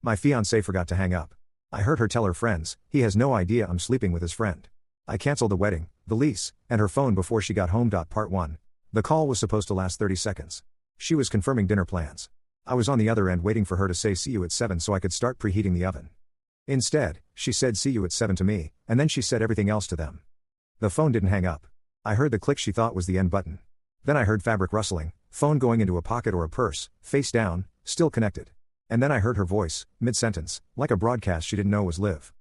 My fiancé forgot to hang up. I heard her tell her friends, he has no idea I'm sleeping with his friend. I canceled the wedding, the lease, and her phone before she got home. Part 1. The call was supposed to last 30 seconds. She was confirming dinner plans. I was on the other end waiting for her to say see you at 7 so I could start preheating the oven. Instead, she said see you at 7 to me, and then she said everything else to them. The phone didn't hang up. I heard the click she thought was the end button. Then I heard fabric rustling, phone going into a pocket or a purse, face down, still connected. And then I heard her voice, mid-sentence, like a broadcast she didn't know was live.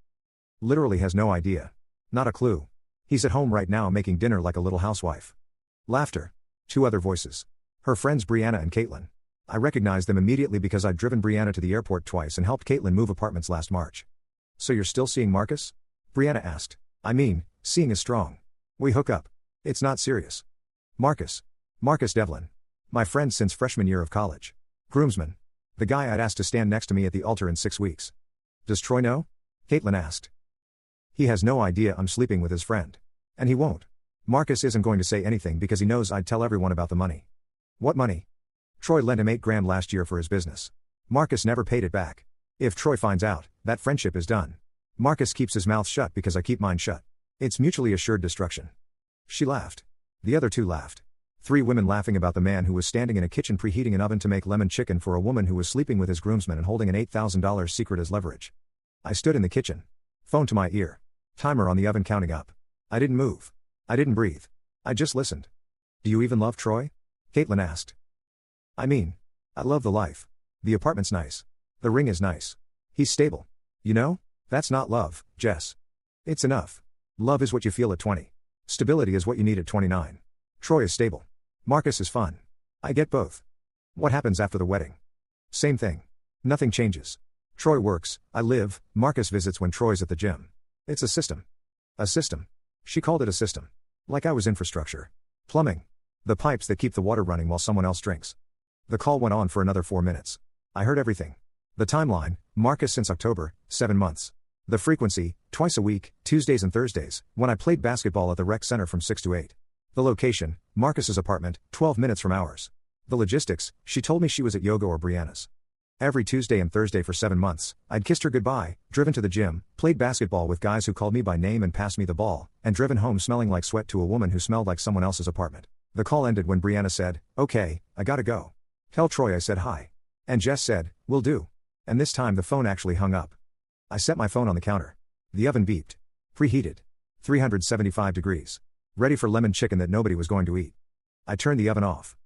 Literally has no idea. Not a clue. He's at home right now making dinner like a little housewife. Laughter. 2 other voices. Her friends Brianna and Caitlin. I recognized them immediately because I'd driven Brianna to the airport twice and helped Caitlin move apartments last March. So you're still seeing Marcus? Brianna asked. I mean, seeing is strong. We hook up. It's not serious. Marcus. Marcus Devlin. My friend since freshman year of college. Groomsman. The guy I'd asked to stand next to me at the altar in 6 weeks. Does Troy know? Caitlin asked. He has no idea I'm sleeping with his friend. And he won't. Marcus isn't going to say anything because he knows I'd tell everyone about the money. What money? Troy lent him $8,000 last year for his business. Marcus never paid it back. If Troy finds out, that friendship is done. Marcus keeps his mouth shut because I keep mine shut. It's mutually assured destruction. She laughed. The other 2 laughed. 3 women laughing about the man who was standing in a kitchen preheating an oven to make lemon chicken for a woman who was sleeping with his groomsman and holding an $8,000 secret as leverage. I stood in the kitchen. Phone to my ear. Timer on the oven counting up. I didn't move. I didn't breathe. I just listened. Do you even love Troy? Caitlin asked. I mean, I love the life. The apartment's nice. The ring is nice. He's stable. You know, that's not love, Jess. It's enough. Love is what you feel at 20. Stability is what you need at 29. Troy is stable. Marcus is fun. I get both. What happens after the wedding? Same thing. Nothing changes. Troy works, I live, Marcus visits when Troy's at the gym. It's a system. A system. She called it a system. Like I was infrastructure. Plumbing. The pipes that keep the water running while someone else drinks. The call went on for another 4 minutes. I heard everything. The timeline, Marcus since October, 7 months. The frequency, twice a week, Tuesdays and Thursdays, when I played basketball at the rec center from 6 to 8. The location, Marcus's apartment, 12 minutes from ours. The logistics, she told me she was at yoga or Brianna's. Every Tuesday and Thursday for 7 months, I'd kissed her goodbye, driven to the gym, played basketball with guys who called me by name and passed me the ball, and driven home smelling like sweat to a woman who smelled like someone else's apartment. The call ended when Brianna said, okay, I gotta go. Tell Troy I said hi. And Jess said, will do. And this time the phone actually hung up. I set my phone on the counter. The oven beeped. Preheated. 375 degrees. Ready for lemon chicken that nobody was going to eat. I turned the oven off.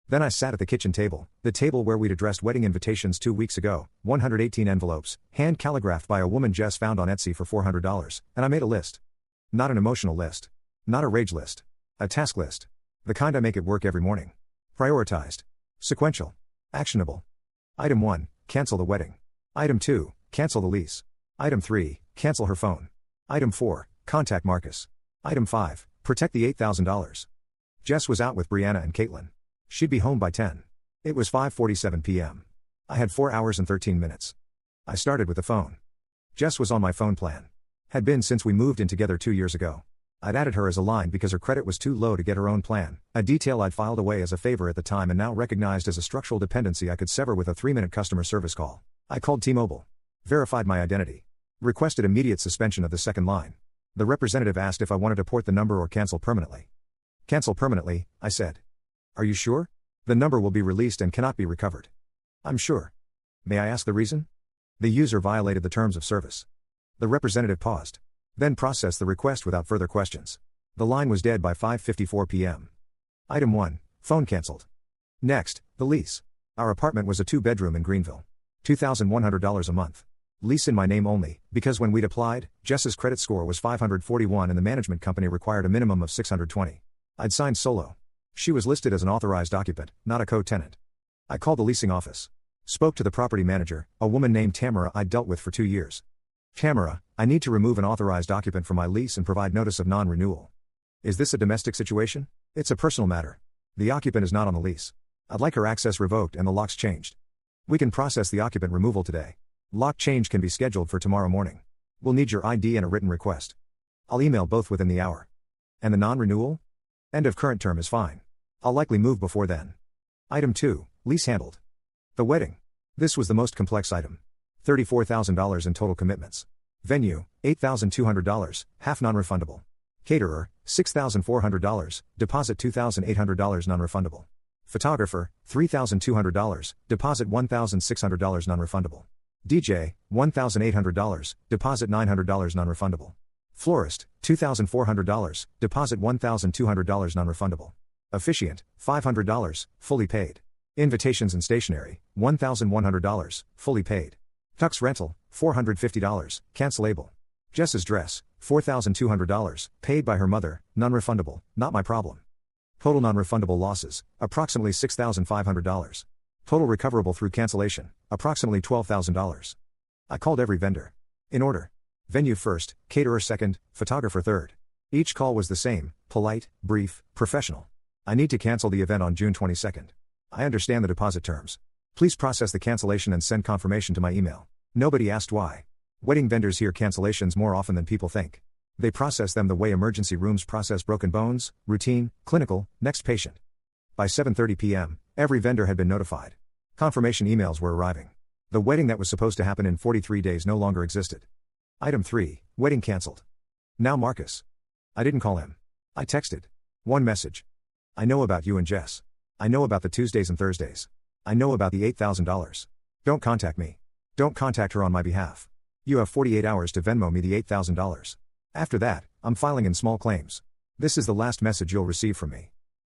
Then I sat at the kitchen table, the table where we'd addressed wedding invitations 2 weeks ago, 118 envelopes, hand calligraphed by a woman Jess found on Etsy for $400, and I made a list. Not an emotional list. Not a rage list. A task list. The kind I make at work every morning. Prioritized. Sequential. Actionable. Item 1, cancel the wedding. Item 2, cancel the lease. Item 3, cancel her phone. Item 4, contact Marcus. Item 5, protect the $8,000. Jess was out with Brianna and Caitlin. She'd be home by 10. It was 5:47 p.m. I had 4 hours and 13 minutes. I started with the phone. Jess was on my phone plan. Had been since we moved in together 2 years ago. I'd added her as a line because her credit was too low to get her own plan, a detail I'd filed away as a favor at the time and now recognized as a structural dependency I could sever with a 3-minute customer service call. I called T-Mobile. Verified my identity. Requested immediate suspension of the second line. The representative asked if I wanted to port the number or cancel permanently. Cancel permanently, I said. Are you sure? The number will be released and cannot be recovered. I'm sure. May I ask the reason? The user violated the terms of service. The representative paused. Then processed the request without further questions. The line was dead by 5:54 p.m. Item 1, phone cancelled. Next, the lease. Our apartment was a 2-bedroom in Greenville. $2,100 a month. Lease in my name only, because when we'd applied, Jess's credit score was 541 and the management company required a minimum of 620. I'd signed solo. She was listed as an authorized occupant, not a co-tenant. I called the leasing office. Spoke to the property manager, a woman named Tamara I'd dealt with for 2 years. Tamara, I need to remove an authorized occupant from my lease and provide notice of non-renewal. Is this a domestic situation? It's a personal matter. The occupant is not on the lease. I'd like her access revoked and the locks changed. We can process the occupant removal today. Lock change can be scheduled for tomorrow morning. We'll need your ID and a written request. I'll email both within the hour. And the non-renewal? End of current term is fine. I'll likely move before then. Item 2, lease handled. The wedding. This was the most complex item. $34,000 in total commitments. Venue, $8,200, half non-refundable. Caterer, $6,400, deposit $2,800 non-refundable. Photographer, $3,200, deposit $1,600 non-refundable. DJ, $1,800, deposit $900 non-refundable. Florist, $2,400, deposit $1,200 non-refundable. Officiant, $500, fully paid. Invitations and stationery, $1,100, fully paid. Tux rental, $450, cancelable. Jess's dress, $4,200, paid by her mother, non-refundable, not my problem. Total non-refundable losses, approximately $6,500. Total recoverable through cancellation, approximately $12,000. I called every vendor. In order. Venue first, caterer second, photographer third. Each call was the same, polite, brief, professional. I need to cancel the event on June 22nd. I understand the deposit terms. Please process the cancellation and send confirmation to my email. Nobody asked why. Wedding vendors hear cancellations more often than people think. They process them the way emergency rooms process broken bones, routine, clinical, next patient. By 7:30 p.m., every vendor had been notified. Confirmation emails were arriving. The wedding that was supposed to happen in 43 days no longer existed. Item 3, wedding cancelled. Now Marcus. I didn't call him. I texted. One message. I know about you and Jess. I know about the Tuesdays and Thursdays. I know about the $8,000. Don't contact me. Don't contact her on my behalf. You have 48 hours to Venmo me the $8,000. After that, I'm filing in small claims. This is the last message you'll receive from me.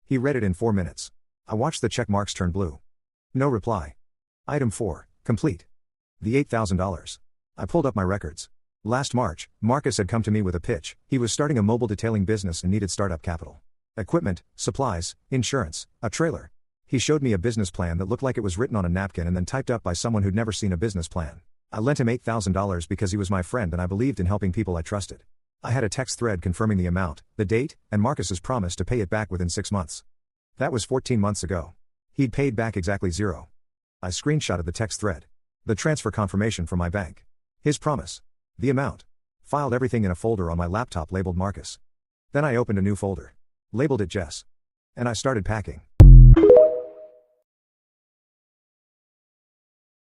He read it in 4 minutes. I watched the check marks turn blue. No reply. Item 4, complete. The $8,000. I pulled up my records. Last March, Marcus had come to me with a pitch. He was starting a mobile detailing business and needed startup capital. Equipment, supplies, insurance, a trailer. He showed me a business plan that looked like it was written on a napkin and then typed up by someone who'd never seen a business plan. I lent him $8,000 because he was my friend and I believed in helping people I trusted. I had a text thread confirming the amount, the date, and Marcus's promise to pay it back within 6 months. That was 14 months ago. He'd paid back exactly zero. I screenshotted the text thread. The transfer confirmation from my bank. His promise. The amount. Filed everything in a folder on my laptop labeled Marcus. Then I opened a new folder. Labeled it Jess. And I started packing.